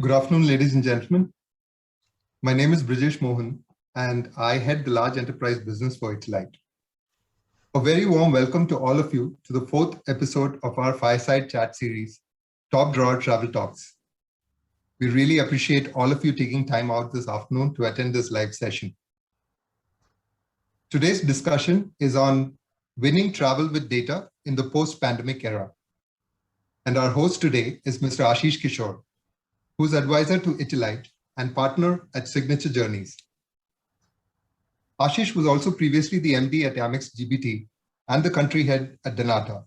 Good afternoon, ladies and gentlemen. My name is Brijesh Mohan, and I head the large enterprise business for ITILITE. A very warm welcome to all of you to the fourth episode of our fireside chat series, Top Drawer Travel Talks. We really appreciate all of you taking time out this afternoon to attend this live session. Today's discussion is on winning travel with data in the post-pandemic era. And our host today is Mr. Ashish Kishore, who's advisor to ITILITE and partner at Signature Journeys. Ashish was also previously the MD at Amex GBT and the country head at Donata,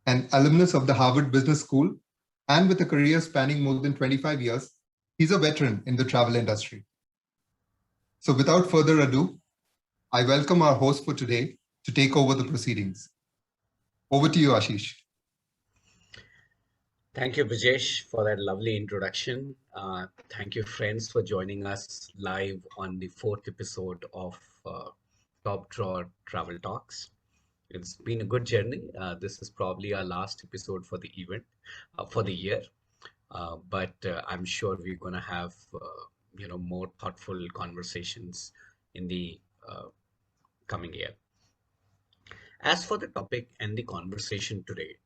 an alumnus of the Harvard Business School, and with a career spanning more than 25 years, he's a veteran in the travel industry. So without further ado, I welcome our host for today to take over the proceedings. Over to you, Ashish. Thank you, Brijesh, for that lovely introduction. Thank you, friends, for joining us live on the fourth episode of Top Drawer Travel Talks. It's been a good journey. This is probably our last episode for the event, for the year. But I'm sure we're going to have, more thoughtful conversations in the coming year. As for the topic and the conversation today,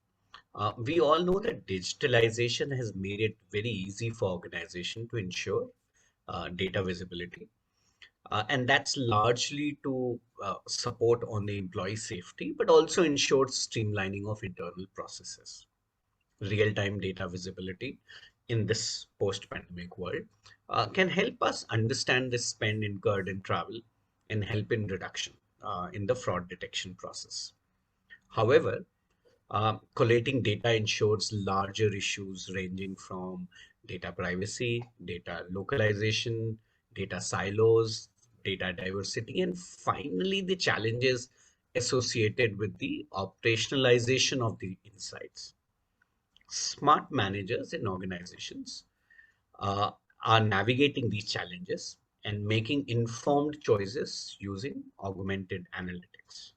we all know that digitalization has made it very easy for organizations to ensure data visibility. And that's largely to support on the employee safety, but also ensures streamlining of internal processes. Real-time data visibility in this post-pandemic world can help us understand the spend incurred in travel and help in reduction in the fraud detection process. However, collating data ensures larger issues ranging from data privacy, data localization, data silos, data diversity, and finally the challenges associated with the operationalization of the insights. Smart managers in organizations are navigating these challenges and making informed choices using augmented analytics.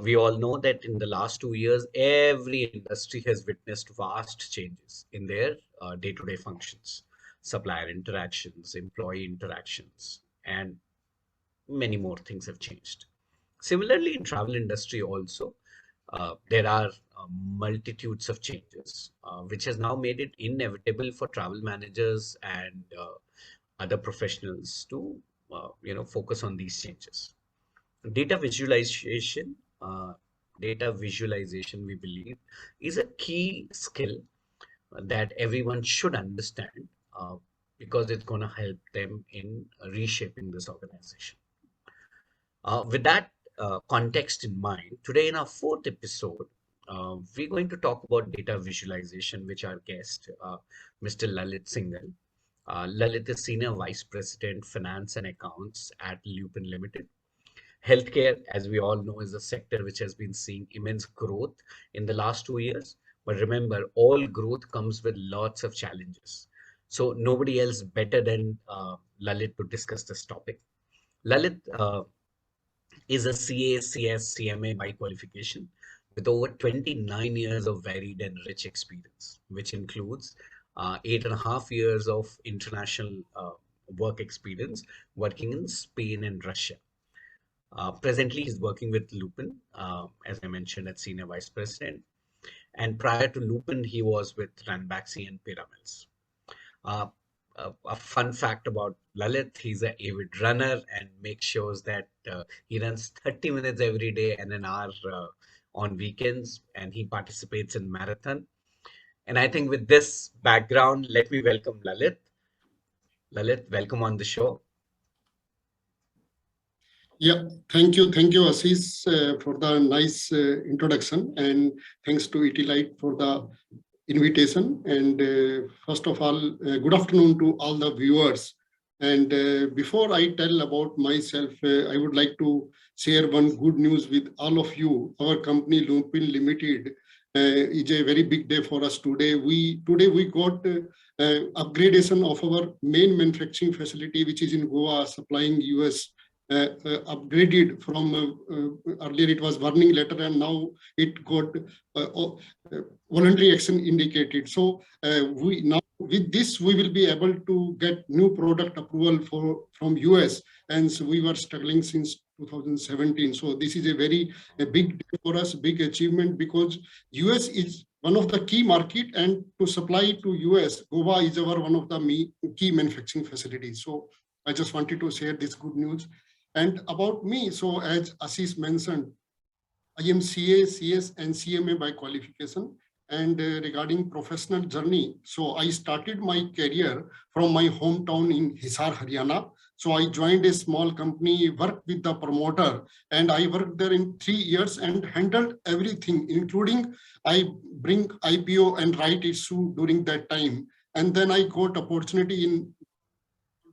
We all know that in the last 2 years, every industry has witnessed vast changes in their day-to-day functions, supplier interactions, employee interactions, and many more things have changed. Similarly, in travel industry also, there are multitudes of changes, which has now made it inevitable for travel managers and other professionals to, focus on these changes. Data visualization, uh, data visualization, we believe, is a key skill that everyone should understand because it's going to help them in reshaping this organization. With that context in mind, today in our fourth episode, we're going to talk about data visualization, which our guest, Mr. Lalit Singhal. Lalit is Senior Vice President, Finance and Accounts at Lupin Limited. Healthcare, as we all know, is a sector which has been seeing immense growth in the last 2 years. But remember, all growth comes with lots of challenges. So nobody else better than Lalit to discuss this topic. Lalit is a CA, CS, CMA by qualification with over 29 years of varied and rich experience, which includes 8.5 years of international work experience working in Spain and Russia. Presently, he's working with Lupin, as I mentioned, as Senior Vice President. And prior to Lupin, he was with Ranbaxy and Pyramids. A fun fact about Lalit, he's an avid runner and makes sure that he runs 30 minutes every day and an hour on weekends, and he participates in marathon. And I think with this background, let me welcome Lalit. Lalit, welcome on the show. Yeah, thank you, Ashish, for the nice introduction, and thanks to ITILITE for the invitation. And first of all, good afternoon to all the viewers. And before I tell about myself, I would like to share one good news with all of you. Our company, Lupin Limited, is a very big day for us today. We got upgradation of our main manufacturing facility, which is in Goa, supplying US upgraded from earlier it was warning letter and now it got voluntary action indicated. So we now with this we will be able to get new product approval from US, and so we were struggling since 2017. So this is a big deal for us, big achievement, because US is one of the key market, and to supply to US, Goa is one of the key manufacturing facilities. So I just wanted to share this good news. And about me, so as Ashish mentioned, I am CA, CS, and CMA by qualification. And regarding professional journey, so I started my career from my hometown in Hisar, Haryana. So I joined a small company, worked with the promoter, and I worked there in 3 years and handled everything, including I bring IPO and right issue during that time. And then I got opportunity in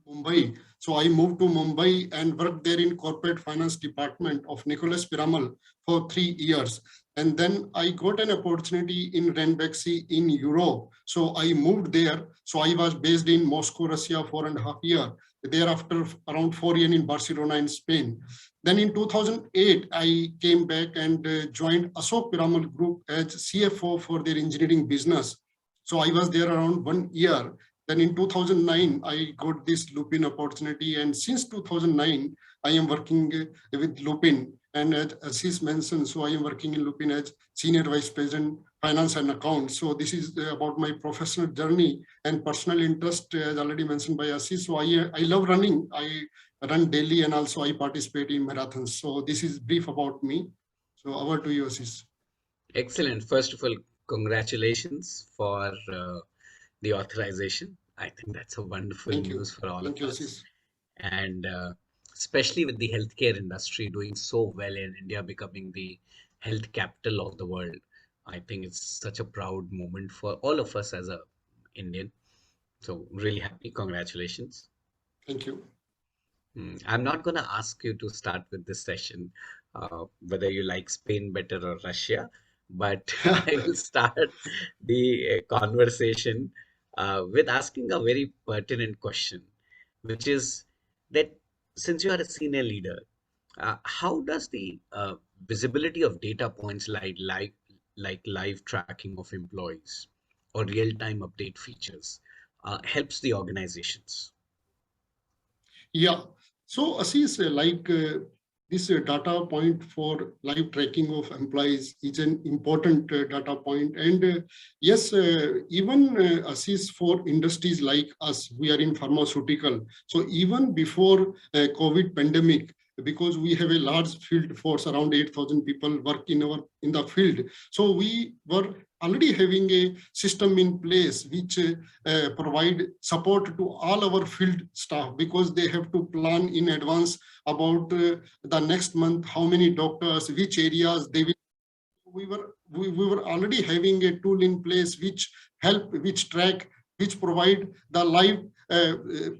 Mumbai. So I moved to Mumbai and worked there in corporate finance department of Nicholas Piramal for 3 years. And then I got an opportunity in Ranbaxy in Europe. So I moved there. So I was based in Moscow, Russia, 4.5 years. Thereafter, around 4 years in Barcelona in Spain. Then in 2008, I came back and joined Ashok Piramal Group as CFO for their engineering business. So I was there around 1 year. Then in 2009, I got this Lupin opportunity. And since 2009, I am working with Lupin. And as Ashish mentioned, so I am working in Lupin as Senior Vice President, Finance and Accounts. So this is about my professional journey and personal interest, as already mentioned by Ashish. So I love running. I run daily and also I participate in marathons. So this is brief about me. So over to you, Ashish. Excellent. First of all, congratulations for the authorization. I think that's a wonderful news for all of us. And especially with the healthcare industry doing so well in India becoming the health capital of the world. I think it's such a proud moment for all of us as a Indian. So really happy. Congratulations. Thank you. I'm not going to ask you to start with this session, whether you like Spain better or Russia, but I will start the conversation with asking a very pertinent question, which is that since you are a senior leader, how does the visibility of data points like live tracking of employees or real-time update features helps the organizations? Yeah. So Ashish, this data point for live tracking of employees is an important data point. And yes, even Ashish, for industries like us, we are in pharmaceutical. So even before COVID pandemic, because we have a large field force, around 8,000 people work in the field. So we were already having a system in place which provide support to all our field staff, because they have to plan in advance about the next month, how many doctors, which areas they will. We were already having a tool in place which track, which provide the live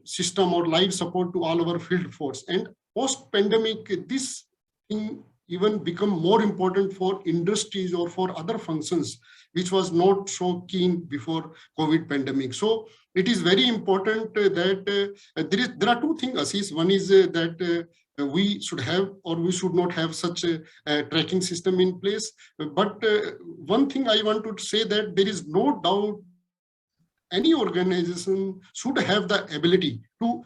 system or live support to all our field force. And post-pandemic, this thing even become more important for industries or for other functions, which was not so keen before COVID pandemic. So it is very important that there are two things, Ashish. One is that we should have or we should not have such a tracking system in place. But one thing I want to say that there is no doubt any organization should have the ability to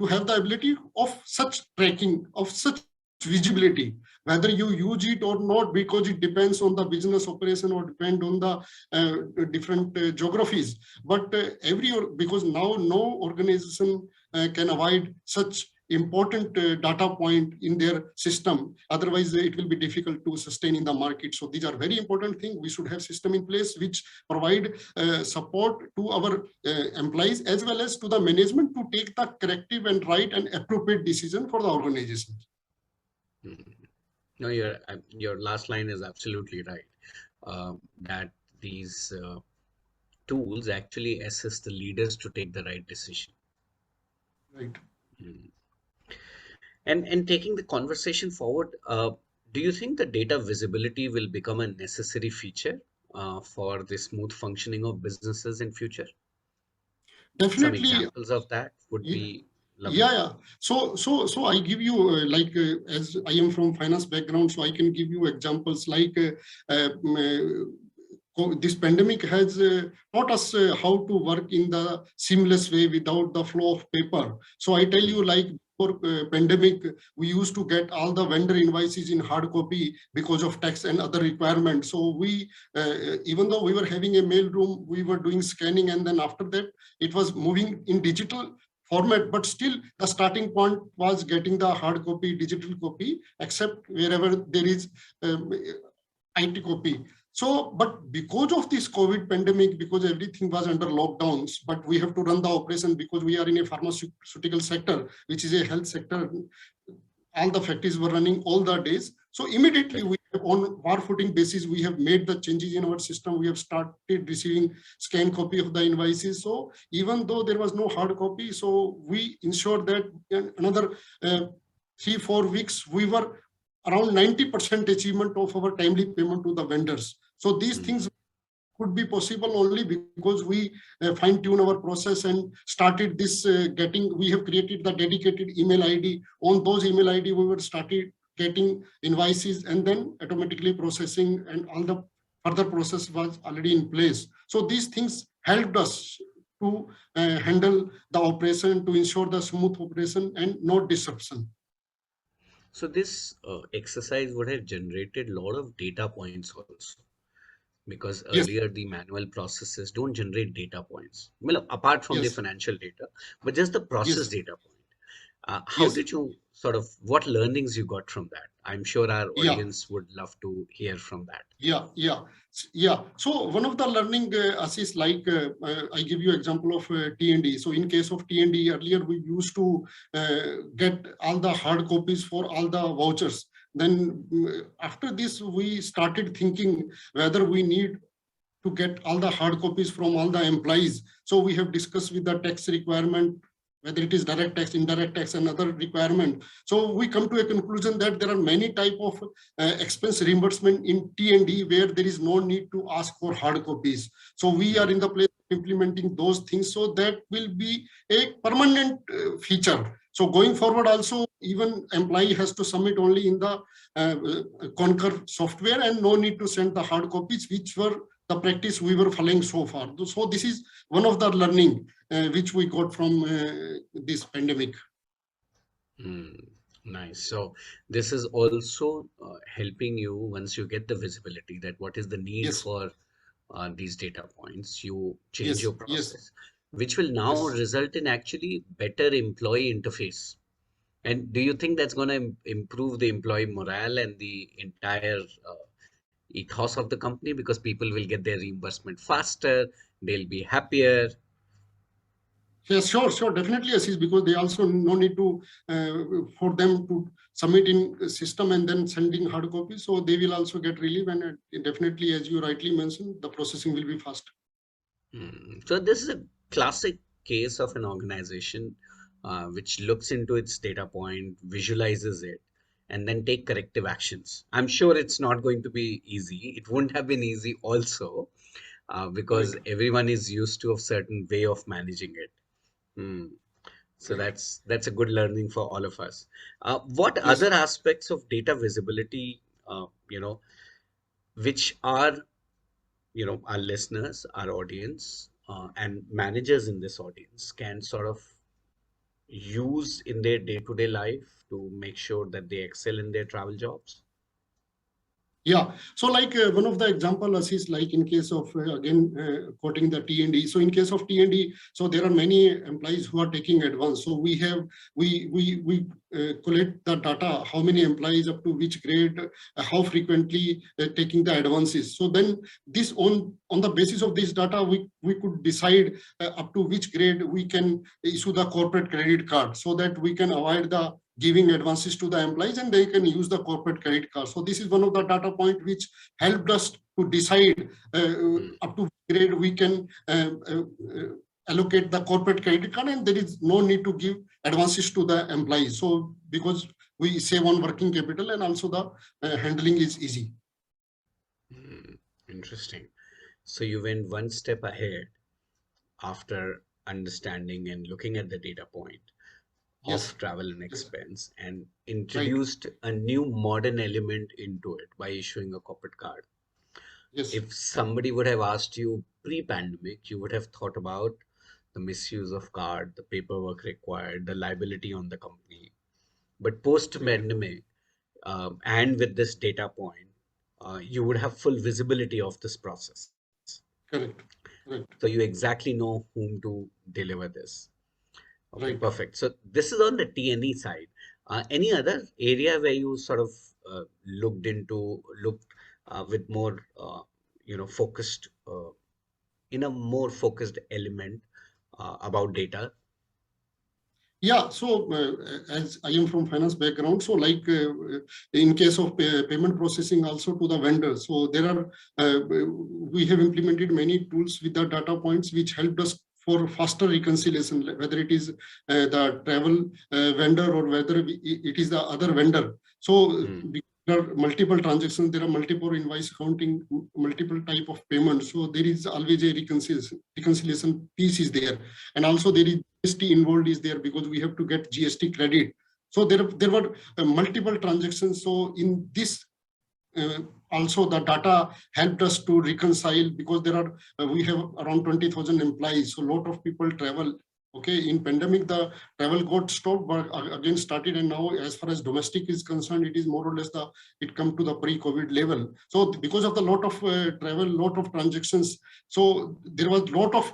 have the ability of such tracking, of such visibility, whether you use it or not, because it depends on the business operation or depend on the different geographies. But because now no organization can avoid such important data point in their system. Otherwise, it will be difficult to sustain in the market. So these are very important things. We should have system in place which provide support to our employees as well as to the management to take the corrective and right and appropriate decision for the organization. No, your last line is absolutely right. That these tools actually assist the leaders to take the right decision. Right. And taking the conversation forward, do you think the data visibility will become a necessary feature for the smooth functioning of businesses in future? Definitely. Some examples of that would be Lovely. Yeah. So I give you as I am from finance background, so I can give you examples like this pandemic has taught us how to work in the seamless way without the flow of paper. So I tell you, like before pandemic, we used to get all the vendor invoices in hard copy because of tax and other requirements. So we, even though we were having a mail room, we were doing scanning, and then after that, it was moving in digital format, but still the starting point was getting the hard copy, digital copy, except wherever there is IT copy. So, but because of this COVID pandemic, because everything was under lockdowns, but we have to run the operation because we are in a pharmaceutical sector, which is a health sector. All the factories were running all the days. So immediately we have, on war footing basis, we have made the changes in our system. We have started receiving scanned copy of the invoices. So even though there was no hard copy, so we ensured that in another 3-4 weeks, we were around 90% achievement of our timely payment to the vendors. So these things could be possible only because we fine tune our process and started this we have created the dedicated email ID. On those email ID, we were started getting invoices and then automatically processing, and all the further process was already in place. So these things helped us to handle the operation, to ensure the smooth operation and no disruption. So this exercise would have generated a lot of data points also, because Yes, earlier the manual processes don't generate data points. Well, apart from the yes, financial data, but just the process yes, data point. How yes. did you what learnings you got from that? I'm sure our Yeah. audience would love to hear from that. Yeah. So one of the learning assist, like I give you example of T&D. So in case of T&D, earlier we used to get all the hard copies for all the vouchers. Then after this, we started thinking whether we need to get all the hard copies from all the employees. So we have discussed with the tax requirement, whether it is direct tax, indirect tax, and other requirement. So we come to a conclusion that there are many type of expense reimbursement in T&D where there is no need to ask for hard copies. So we are in the place of implementing those things. So that will be a permanent feature. So going forward also, even employee has to submit only in the Concur software and no need to send the hard copies, which were the practice we were following so far. So this is one of the learning which we got from this pandemic. Nice. So this is also helping you once you get the visibility that what is the need Yes, for these data points, you change yes, your yes, process, which will now yes. result in actually better employee interface. And do you think that's going to improve the employee morale and the entire ethos of the company, because people will get their reimbursement faster, they'll be happier? Yes, sure, definitely, Ashish, because they also no need to for them to submit in system and then sending hard copy. So they will also get relief, and definitely, as you rightly mentioned, the processing will be fast. So this is a classic case of an organization which looks into its data point, visualizes it, and then take corrective actions. I'm sure it's not going to be easy. It wouldn't have been easy also, Right, because everyone is used to a certain way of managing it. Hmm. So right. that's a good learning for all of us. What Yes. other aspects of data visibility, which are, our listeners, our audience, and managers in this audience can sort of use in their day-to-day life to make sure that they excel in their travel jobs? Yeah. So like one of the example is like in case of again quoting the T&D. So in case of T&D, so there are many employees who are taking advance. So we collect the data, how many employees up to which grade, how frequently taking the advances. So then this on the basis of this data, we could decide up to which grade we can issue the corporate credit card, so that we can avoid the giving advances to the employees and they can use the corporate credit card. So this is one of the data point which helped us to decide up to grade we can allocate the corporate credit card, and there is no need to give advances to the employees. So because we save on working capital and also the handling is easy. Hmm, interesting. So you went one step ahead after understanding and looking at the data point. Yes. travel and Yes. expense and Right. introduced a new modern element into it by issuing a corporate card. Yes. If somebody would have asked you pre-pandemic, you would have thought about the misuse of card, the paperwork required, the liability on the company. But Right. post-pandemic, and with this data point, you would have full visibility of this process. Correct. Correct. So you exactly know whom to deliver this. Okay, Right. perfect. So this is on the T&E side. Any other area where you sort of looked with more, focused, in a more focused element about data? Yeah, so as I am from finance background, so like in case of payment processing also to the vendors, so there are, we have implemented many tools with the data points which helped us for faster reconciliation, whether it is the travel vendor or whether it is the other vendor. So there are multiple transactions, there are multiple invoice counting, multiple type of payments. So there is always a reconciliation piece is there. And also there is GST involved is there because we have to get GST credit. So there were multiple transactions. So in this also the data helped us to reconcile because there are we have around 20,000 employees. So a lot of people travel. Okay, in pandemic the travel got stopped, but again started, and now as far as domestic is concerned, it is more or less it come to the pre-COVID level. So because of the lot of travel, lot of transactions, so there was lot of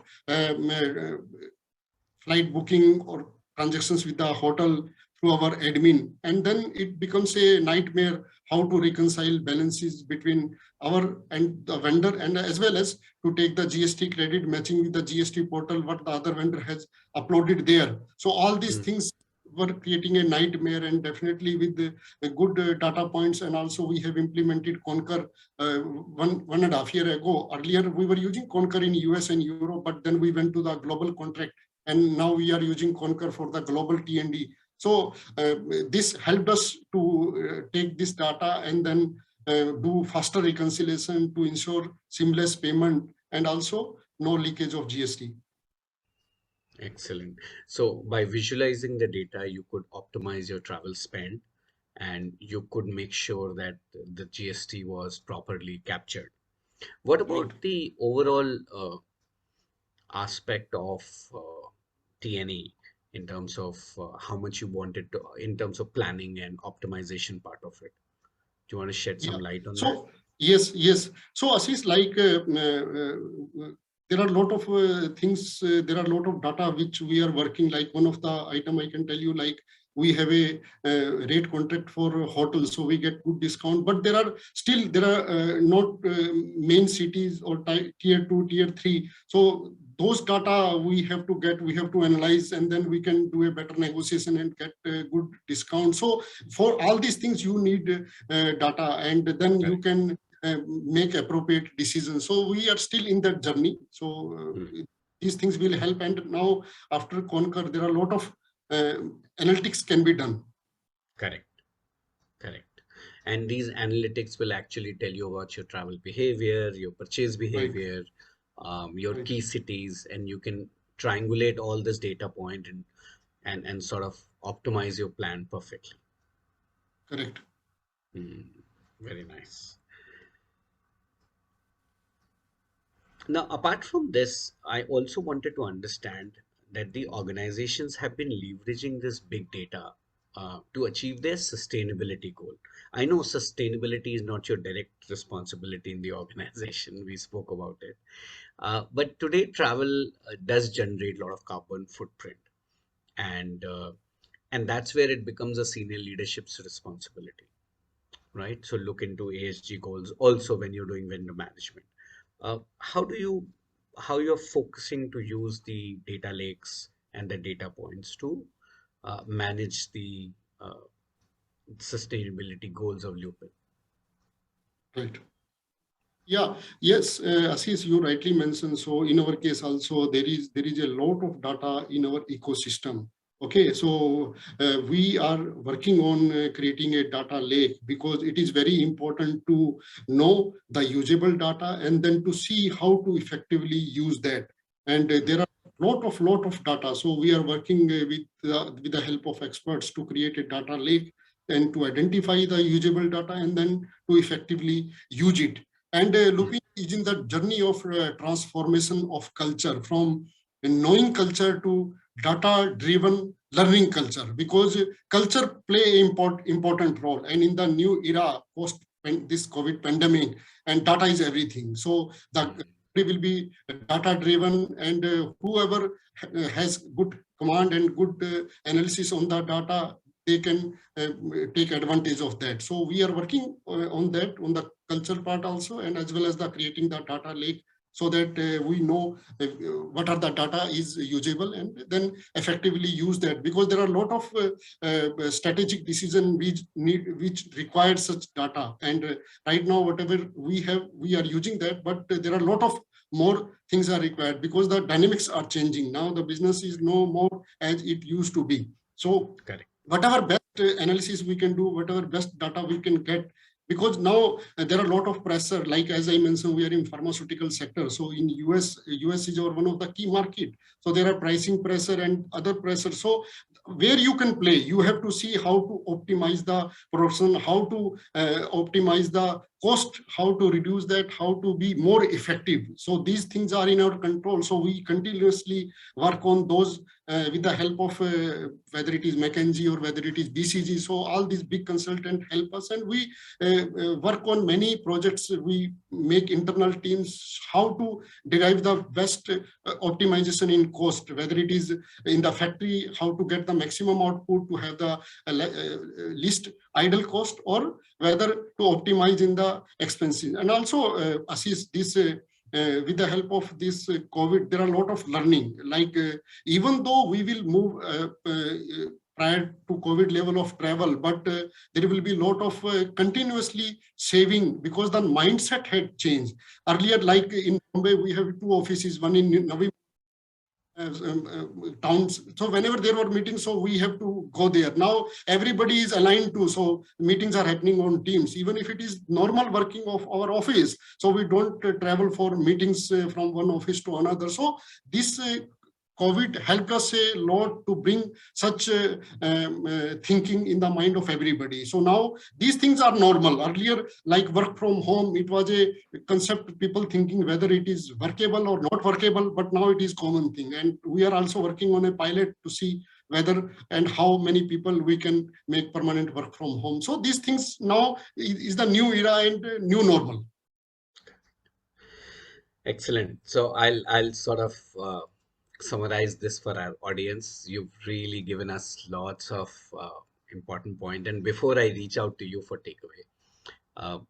flight booking or transactions with the hotel through our admin, and then it becomes a nightmare how to reconcile balances between our and the vendor, and as well as to take the GST credit matching with the GST portal what the other vendor has uploaded there. So all these things were creating a nightmare, and definitely with the good data points, and also we have implemented Concur 1.5 years ago. Earlier we were using Concur in US and Europe, but then we went to the global contract, and now we are using Concur for the global T&D. So this helped us to take this data and then do faster reconciliation to ensure seamless payment and also no leakage of GST. Excellent. So by visualizing the data, you could optimize your travel spend and you could make sure that the GST was properly captured. What Right. about the overall aspect of T&E in terms of how much you wanted to, in terms of planning and optimization part of it? Do you want to shed some Yeah. light on that? So yes. So Ashish, like there are a lot of things. There are a lot of data which we are working. Like one of the item I can tell you, like we have a rate contract for hotels, so we get good discount. But there are still not main cities or tier 2, tier 3. So those data we have to analyze, and then we can do a better negotiation and get a good discount. So for all these things you need data, and then you can make appropriate decisions. So we are still in that journey. So these things will help. And now after Concur, there are a lot of analytics can be done. Correct. And these analytics will actually tell you about your travel behavior, your purchase Right. behavior, your Right. key cities, and you can triangulate all this data point and sort of optimize your plan perfectly. Correct. Very nice. Now, apart from this, I also wanted to understand that the organizations have been leveraging this big data to achieve their sustainability goal. I know sustainability is not your direct responsibility in the organization. We spoke about it. But today, travel does generate a lot of carbon footprint, and and that's where it becomes a senior leadership's responsibility, right? So look into ASG goals also when you're doing vendor management. How do you how you're focusing to use the data lakes and the data points to manage the sustainability goals of Lupin? Right. Yeah, yes, Ashish, you rightly mentioned. So in our case also, there is a lot of data in our ecosystem. Okay, so we are working on creating a data lake because it is very important to know the usable data and then to see how to effectively use that. And there are lot of data. So we are working with the help of experts to create a data lake and to identify the usable data and then to effectively use it. And looking is in the journey of transformation of culture from knowing culture to data-driven learning culture, because culture play important role. And in the new era post this COVID pandemic, and data is everything. So the will be data driven, and whoever has good command and good analysis on the data, they can take advantage of that. So we are working on that, on the culture part also, and as well as the creating the data lake, so that we know what are the data is usable, and then effectively use that, because there are a lot of strategic decision which require such data. And right now whatever we have, we are using that, but there are a lot of more things are required, because the dynamics are changing. Now the business is no more as it used to be. So Correct. whatever best analysis we can do, whatever best data we can get, because now there are a lot of pressure. Like as I mentioned, we are in pharmaceutical sector. So in US is our one of the key market. So there are pricing pressure and other pressure. So where you can play, you have to see how to optimize the production, how to optimize the cost, how to reduce that, how to be more effective. So these things are in our control. So we continuously work on those with the help of whether it is McKinsey or whether it is BCG. So all these big consultants help us, and we work on many projects. We make internal teams how to derive the best optimization in cost, whether it is in the factory, how to get the maximum output to have the least idle cost, or whether to optimize in the expenses. And also assist this with the help of this COVID, there are a lot of learning. Like even though we will move prior to COVID level of travel, but there will be a lot of continuously saving, because the mindset had changed. Earlier, like in Bombay, we have two offices, one in Navi towns. So whenever there were meetings, so we have to go there. Now everybody is aligned to, so meetings are happening on Teams, even if it is normal working of our office. So we don't travel for meetings from one office to another. So this COVID helped us a lot to bring such thinking in the mind of everybody. So now these things are normal. Earlier, like work from home, it was a concept, people thinking whether it is workable or not workable, but now it is common thing. And we are also working on a pilot to see whether and how many people we can make permanent work from home. So these things now is the new era and new normal. Excellent. So I'll sort of summarize this for our audience. You've really given us lots of important point. And before I reach out to you for takeaway,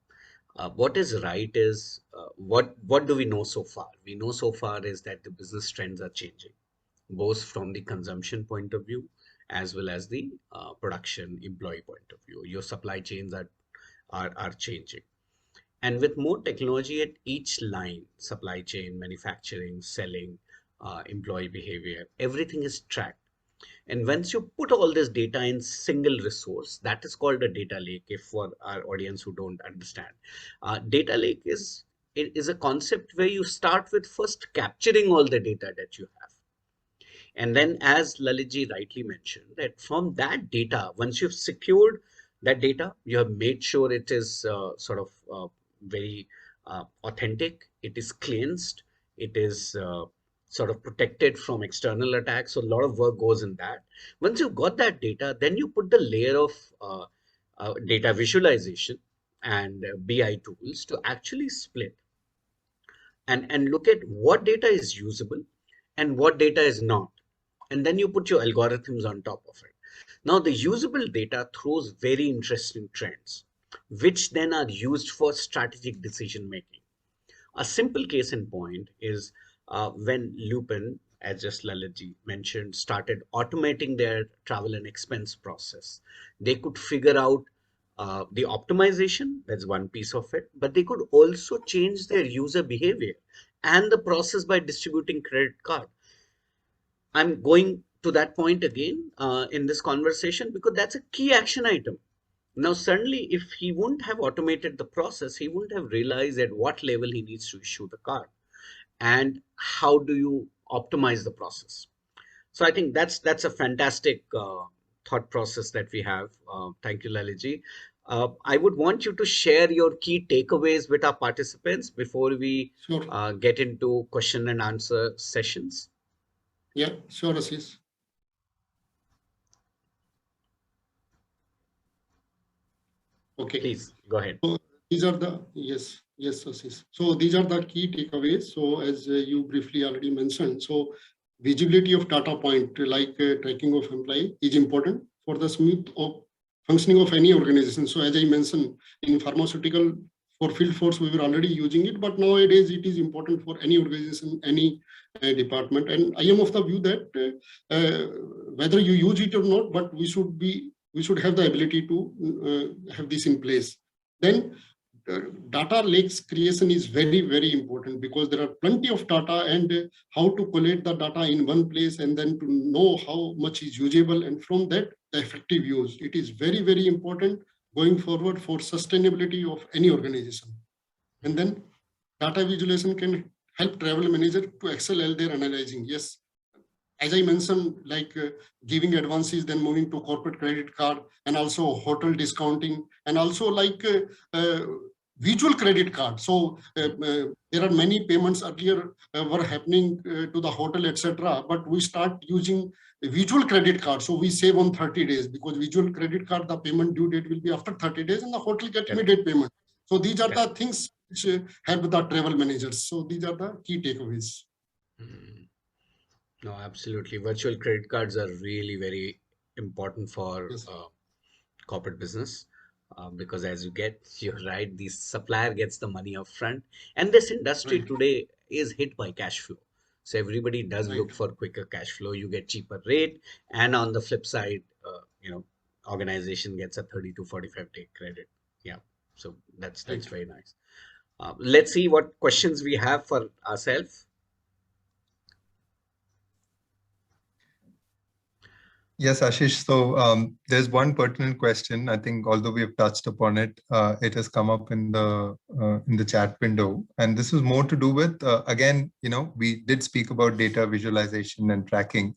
what is right is what do we know so far? We know so far is that the business trends are changing, both from the consumption point of view as well as the production employee point of view. Your supply chains are changing. And with more technology at each line, supply chain, manufacturing, selling, employee behavior, everything is tracked. And once you put all this data in single resource, that is called a data lake. If for our audience who don't understand, data lake is a concept where you start with first capturing all the data that you have. And then, as Lalitji rightly mentioned, that from that data, once you've secured that data, you have made sure it is very authentic, it is cleansed, it is sort of protected from external attacks. So a lot of work goes in that. Once you've got that data, then you put the layer of data visualization and BI tools to actually split and look at what data is usable and what data is not. And then you put your algorithms on top of it. Now, the usable data throws very interesting trends, which then are used for strategic decision making. A simple case in point is when Lupin, as just Lalitji mentioned, started automating their travel and expense process. They could figure out the optimization, that's one piece of it, but they could also change their user behavior and the process by distributing credit card. I'm going to that point again in this conversation because that's a key action item. Now, certainly, if he wouldn't have automated the process, he wouldn't have realized at what level he needs to issue the card. And how do you optimize the process. So I think that's a fantastic thought process that we have. Thank you, Laliji. I would want you to share your key takeaways with our participants before we Sure. get into question and answer sessions. Yeah, sure, Ashish. Okay. Please go ahead. So these are the, yes, Ashish. So these are the key takeaways. So as you briefly already mentioned, so visibility of data point like tracking of employee is important for the smooth of functioning of any organization. So as I mentioned, in pharmaceutical for field force, we were already using it, but nowadays it is important for any organization, any department. And I am of the view that whether you use it or not, but we should have the ability to have this in place. Then data lakes creation is very, very important because there are plenty of data, and how to collect the data in one place and then to know how much is usable, and from that the effective use. It is very, very important going forward for sustainability of any organization. And then data visualization can help travel manager to excel at their analyzing. Yes, as I mentioned, like giving advances, then moving to corporate credit card, and also hotel discounting, and also like visual credit card. So there are many payments earlier were happening to the hotel, etc. But we start using visual credit card. So we save on 30 days because visual credit card, the payment due date will be after 30 days and the hotel get immediate payment. So these are the things which help the travel managers. So these are the key takeaways. Mm. No, absolutely. Virtual credit cards are really very important for Yes. Corporate business because as you're right, the supplier gets the money up front, and this industry Right. today is hit by cash flow. So everybody does Right. look for quicker cash flow. You get cheaper rate, and on the flip side, organization gets a 30 to 45-day credit. Yeah, so that's Right. very nice. Let's see what questions we have for ourselves. Yes, Ashish. So there's one pertinent question. I think although we have touched upon it, it has come up in the chat window, and this is more to do with again, we did speak about data visualization and tracking,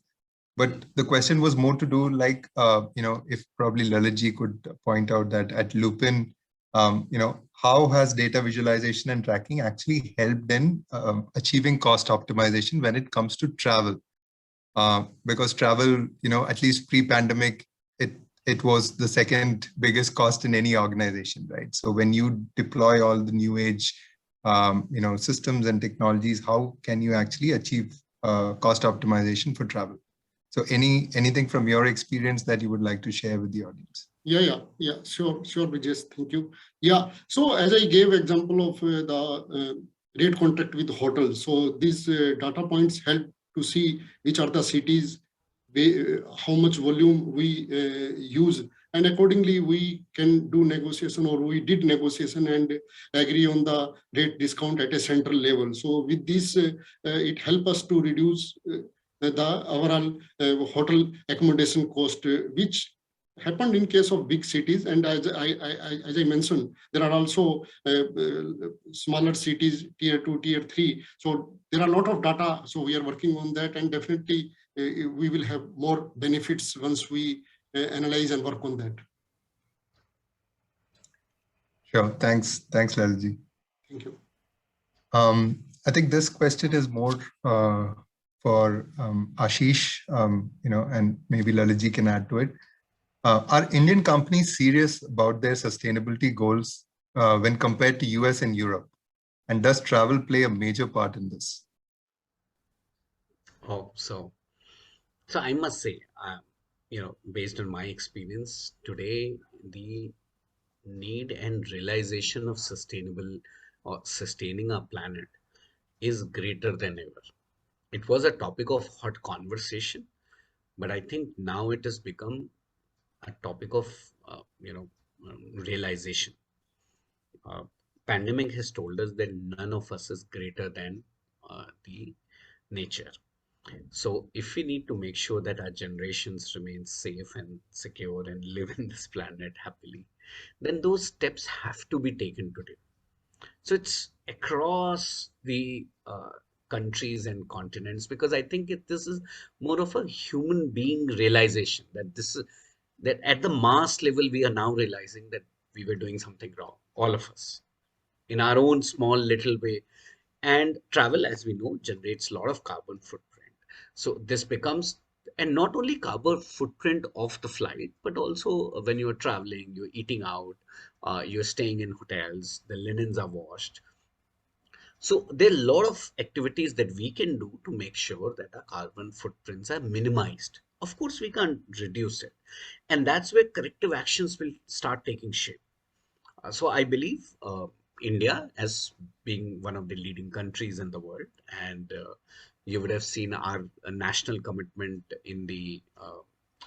but the question was more to do like if probably Laliji could point out that at Lupin, how has data visualization and tracking actually helped in achieving cost optimization when it comes to travel? Because travel, at least pre-pandemic, it was the second biggest cost in any organization, right? So when you deploy all the new age, systems and technologies, how can you actually achieve cost optimization for travel? So anything from your experience that you would like to share with the audience? Yeah, sure, Vijay. Thank you. Yeah, so as I gave example of the rate contract with hotels, so these data points help to see which are the cities, how much volume we use, and accordingly we can do negotiation, or we did negotiation and agree on the rate discount at a central level. So with this, it help us to reduce the overall hotel accommodation cost, which happened in case of big cities. And as I mentioned, there are also smaller cities, tier 2, tier 3. So there are a lot of data. So we are working on that, and definitely we will have more benefits once we analyze and work on that. Sure. Thanks, Lalji. Thank you. I think this question is more for Ashish, and maybe Laliji can add to it. Are Indian companies serious about their sustainability goals when compared to US and Europe? And does travel play a major part in this? Oh, so I must say, based on my experience today, the need and realization of sustainable or sustaining our planet is greater than ever. It was a topic of hot conversation, but I think now it has become a topic of realization. Uh, Pandemic has told us that none of us is greater than the nature. So if we need to make sure that our generations remain safe and secure and live in this planet happily, then those steps have to be taken today. So it's across the countries and continents, because I think this is more of a human being realization that that at the mass level we are now realizing that we were doing something wrong, all of us, in our own small little way. And travel, as we know, generates a lot of carbon footprint. So this becomes, and not only carbon footprint of the flight, but also when you're traveling, you're eating out, you're staying in hotels, the linens are washed. So there are a lot of activities that we can do to make sure that our carbon footprints are minimized. Of course, we can't reduce it. And that's where corrective actions will start taking shape. So I believe India, as being one of the leading countries in the world, and you would have seen our national commitment in the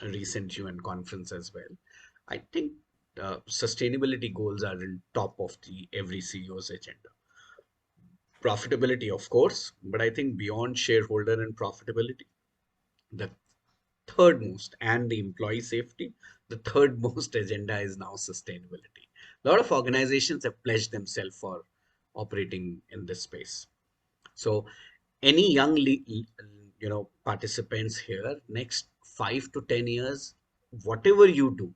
recent UN conference as well. I think sustainability goals are in top of the every CEO's agenda. Profitability, of course, but I think beyond shareholder and profitability, the third most, and the employee safety, the third most agenda is now sustainability. A lot of organizations have pledged themselves for operating in this space. So any young participants here, next 5 to 10 years, whatever you do,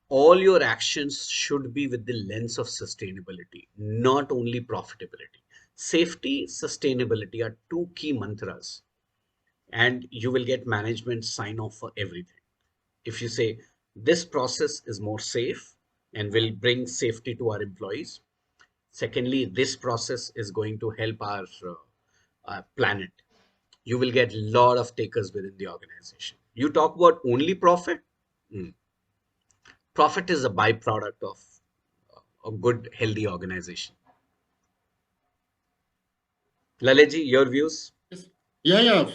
all your actions should be with the lens of sustainability, not only profitability. Safety, sustainability are two key mantras, and you will get management sign off for everything. If you say this process is more safe and will bring safety to our employees, secondly, this process is going to help our planet, you will get a lot of takers within the organization. You talk about only profit. Profit is a byproduct of a good, healthy organization. Laleji, your views? Yes. Yeah,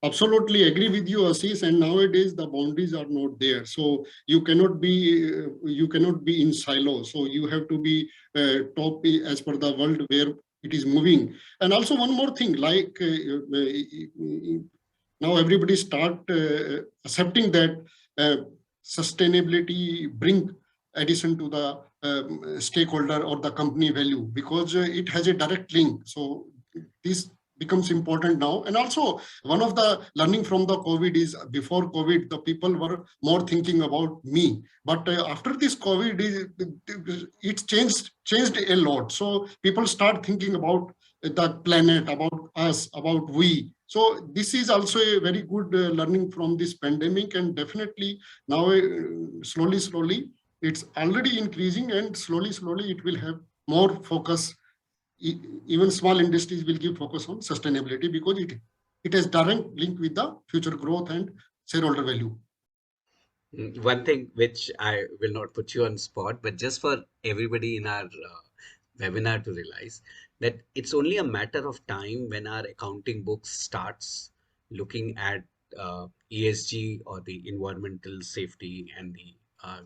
absolutely agree with you, Ashish. And nowadays the boundaries are not there, so you cannot be in silo. So you have to be top as per the world where it is moving. And also one more thing, like now everybody start accepting that sustainability bring addition to the stakeholder or the company value, because it has a direct link. So this becomes important now. And also one of the learning from the COVID is, before COVID the people were more thinking about me, but after this COVID it's changed a lot. So people start thinking about the planet, about us, about we. So this is also a very good learning from this pandemic. And definitely now slowly it's already increasing, and slowly it will have more focus. Even small industries will give focus on sustainability, because it has direct link with the future growth and shareholder value. One thing which I will not put you on spot, but just for everybody in our webinar to realize that it's only a matter of time when our accounting books starts looking at ESG, or the environmental safety and the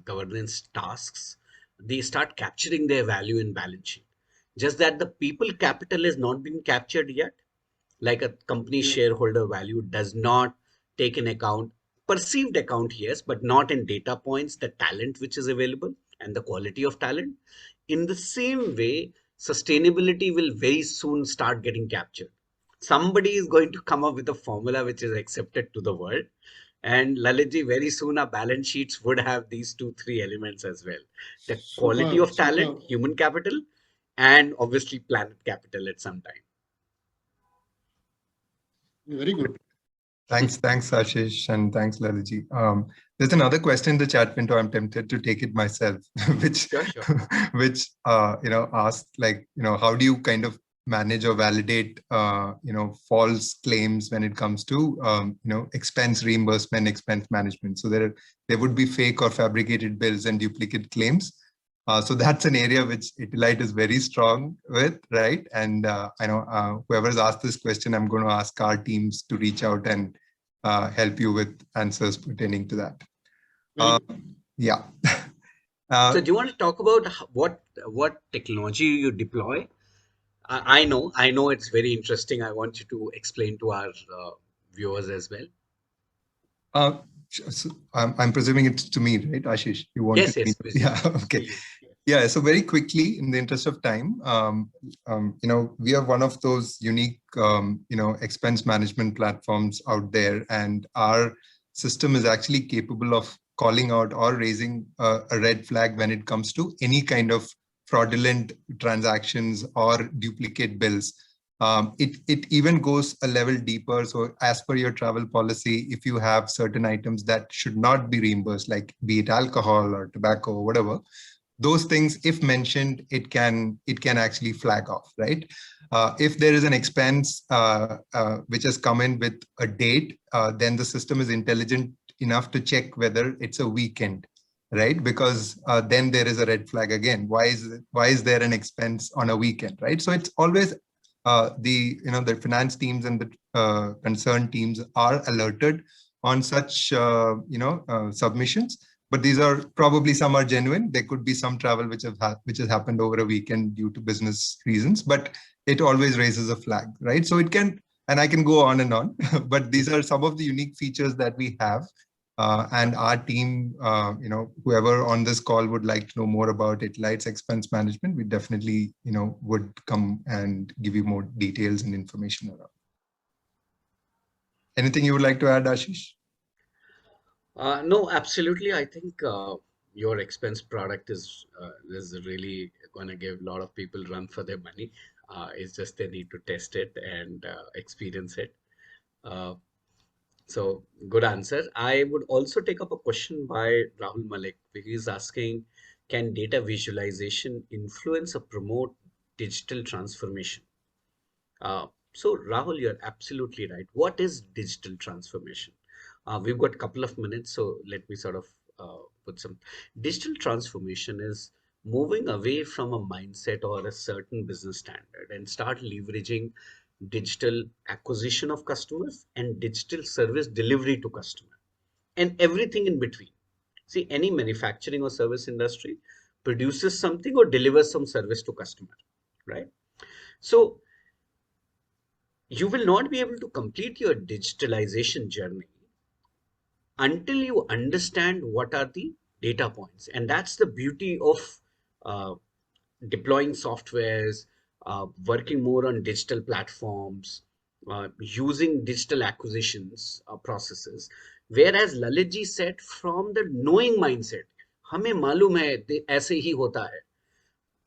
governance tasks. They start capturing their value in balance sheet. Just that the people capital has not been captured yet. Like a company shareholder value does not take in account perceived account, yes, but not in data points, the talent which is available and the quality of talent. In the same way, sustainability will very soon start getting captured. Somebody is going to come up with a formula which is accepted to the world. And Lalitji, very soon our balance sheets would have these 2, 3 elements as well. The quality of talent, human capital, and obviously planet capital at some time. Very good. Thanks, Ashish, and thanks, Laliji. There's another question in the chat window. I'm tempted to take it myself, which asked, like, how do you kind of manage or validate false claims when it comes to expense reimbursement, expense management? So there would be fake or fabricated bills and duplicate claims. So that's an area which ITILITE is very strong with, right? And I know whoever's asked this question, I'm going to ask our teams to reach out and help you with answers pertaining to that. Yeah. So do you want to talk about what technology you deploy? I know it's very interesting. I want you to explain to our viewers as well. So I'm presuming it's to me, right, Ashish? You want yes, to? Yes. Yeah. Okay. Yeah, so very quickly, in the interest of time, we are one of those unique, expense management platforms out there, and our system is actually capable of calling out or raising a red flag when it comes to any kind of fraudulent transactions or duplicate bills. It even goes a level deeper. So as per your travel policy, if you have certain items that should not be reimbursed, like be it alcohol or tobacco or whatever, those things, if mentioned, it can actually flag off, right? If there is an expense which has come in with a date, then the system is intelligent enough to check whether it's a weekend, right? Because then there is a red flag again. Why is there an expense on a weekend, right? So it's always the finance teams and the concerned teams are alerted on such submissions, but these are probably, some are genuine. There could be some travel which has happened over a weekend due to business reasons, but it always raises a flag, right? So it can, and I can go on and on, but these are some of the unique features that we have. And our team, whoever on this call would like to know more about ITILITE's expense management, we definitely, would come and give you more details and information around. Anything you would like to add, Ashish? No, absolutely. I think your expense product is really going to give a lot of people run for their money. It's just they need to test it and experience it. Uh, so good answer. I would also take up a question by Rahul Malik. He's asking, can data visualization influence or promote digital transformation? So Rahul, you're absolutely right. What is digital transformation? We've got a couple of minutes, so let me sort of put some. Digital transformation is moving away from a mindset or a certain business standard and start leveraging digital acquisition of customers and digital service delivery to customer and everything in between. See, any manufacturing or service industry produces something or delivers some service to customer, right? So you will not be able to complete your digitalization journey until you understand what are the data points. And that's the beauty of uh, deploying softwares, working more on digital platforms, using digital acquisitions processes. Whereas Lalitji said, from the knowing mindset, हमें मालूम है ऐसे ही होता है,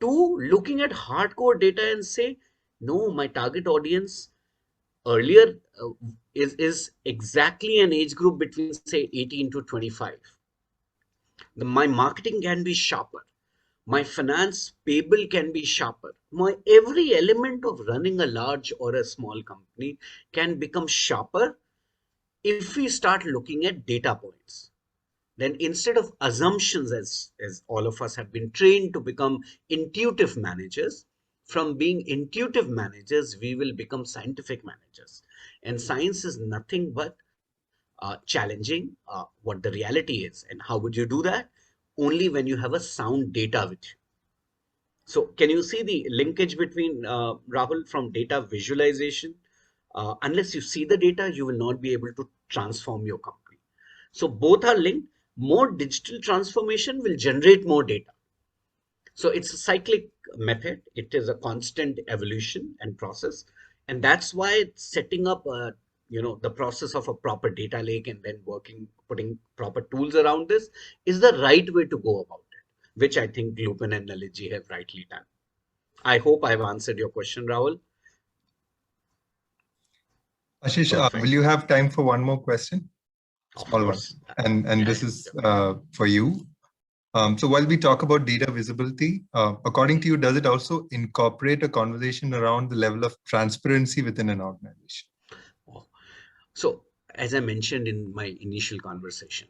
to looking at hardcore data and say, no, my target audience earlier is exactly an age group between say 18 to 25. My marketing can be sharper, my finance payable can be sharper, my every element of running a large or a small company can become sharper if we start looking at data points. Then instead of assumptions, as all of us have been trained to become intuitive managers, from being intuitive managers we will become scientific managers. And science is nothing but challenging what the reality is. And how would you do that? Only when you have a sound data with you. So can you see the linkage between Rahul, from data visualization? Unless you see the data, you will not be able to transform your company. So both are linked. More digital transformation will generate more data. So it's a cyclic method. It is a constant evolution and process. And that's why setting up the process of a proper data lake and then putting proper tools around this is the right way to go about it, which I think Lupin and Naliji have rightly done. I hope I've answered your question, Rahul. Ashish, will you have time for one more question? Of Small course. one. And this is for you. So while we talk about data visibility, according to you, does it also incorporate a conversation around the level of transparency within an organization? So as I mentioned in my initial conversation,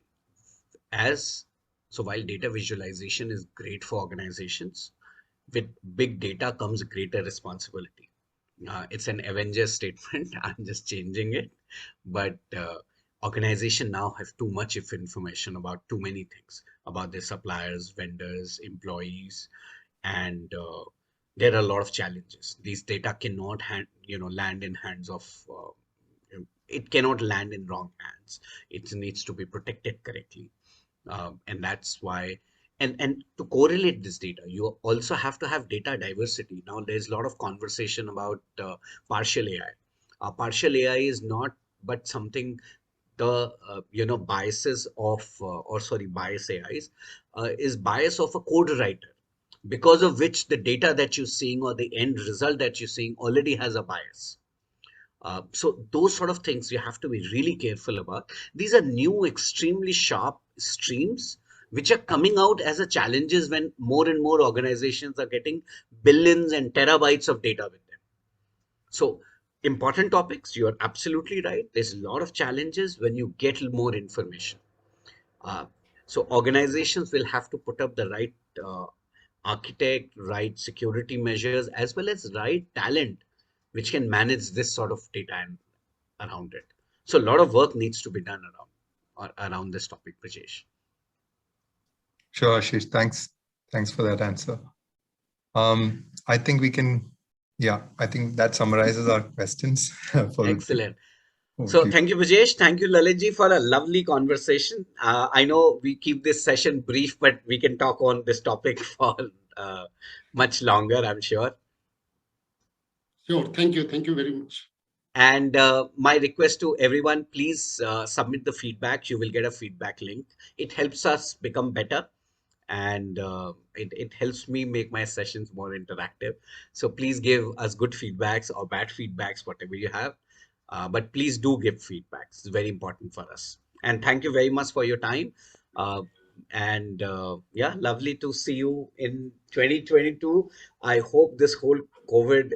while data visualization is great for organizations, with big data comes greater responsibility. It's an Avengers statement. I'm just changing it. But organization now have too much of information about too many things, about their suppliers, vendors, employees, and there are a lot of challenges. These data cannot land in hands of it cannot land in wrong hands. It needs to be protected correctly. And that's why And to correlate this data, you also have to have data diversity. Now, there's a lot of conversation about partial AI. Partial AI is not but something the biases of bias AIs is bias of a code writer, because of which the data that you're seeing or the end result that you're seeing already has a bias. So those sort of things you have to be really careful about. These are new, extremely sharp streams which are coming out as a challenges when more and more organizations are getting billions and terabytes of data with them. So important topics, you are absolutely right. There's a lot of challenges when you get more information. Uh, so organizations will have to put up the right architect, right security measures, as well as right talent, which can manage this sort of data and around it. So a lot of work needs to be done around this topic, Brajesh. Sure, Ashish. Thanks for that answer. I think we can, I think that summarizes our questions. Excellent. So thank you, Brajesh. Thank you, Lalitji, for a lovely conversation. I know we keep this session brief, but we can talk on this topic for much longer, I'm sure. Sure. Thank you. Thank you very much. And my request to everyone, please submit the feedback. You will get a feedback link. It helps us become better, and it helps me make my sessions more interactive. So please give us good feedbacks or bad feedbacks, whatever you have. But please do give feedbacks. It's very important for us. And thank you very much for your time. Yeah, lovely to see you in 2022. I hope this whole COVID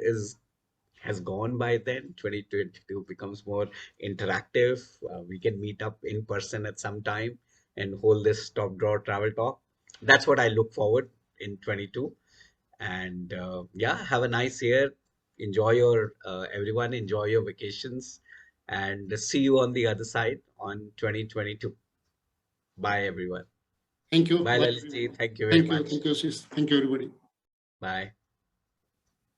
has gone by then. 2022 becomes more interactive. We can meet up in person at some time and hold this top drawer travel talk. That's what I look forward in 22. And yeah, have a nice year. Enjoy your everyone enjoy your vacations, and see you on the other side on 2022. Bye everyone. Thank you. Bye Bye. Lalitji. Thank you very much. Thank you, sis. Thank you, everybody. Bye.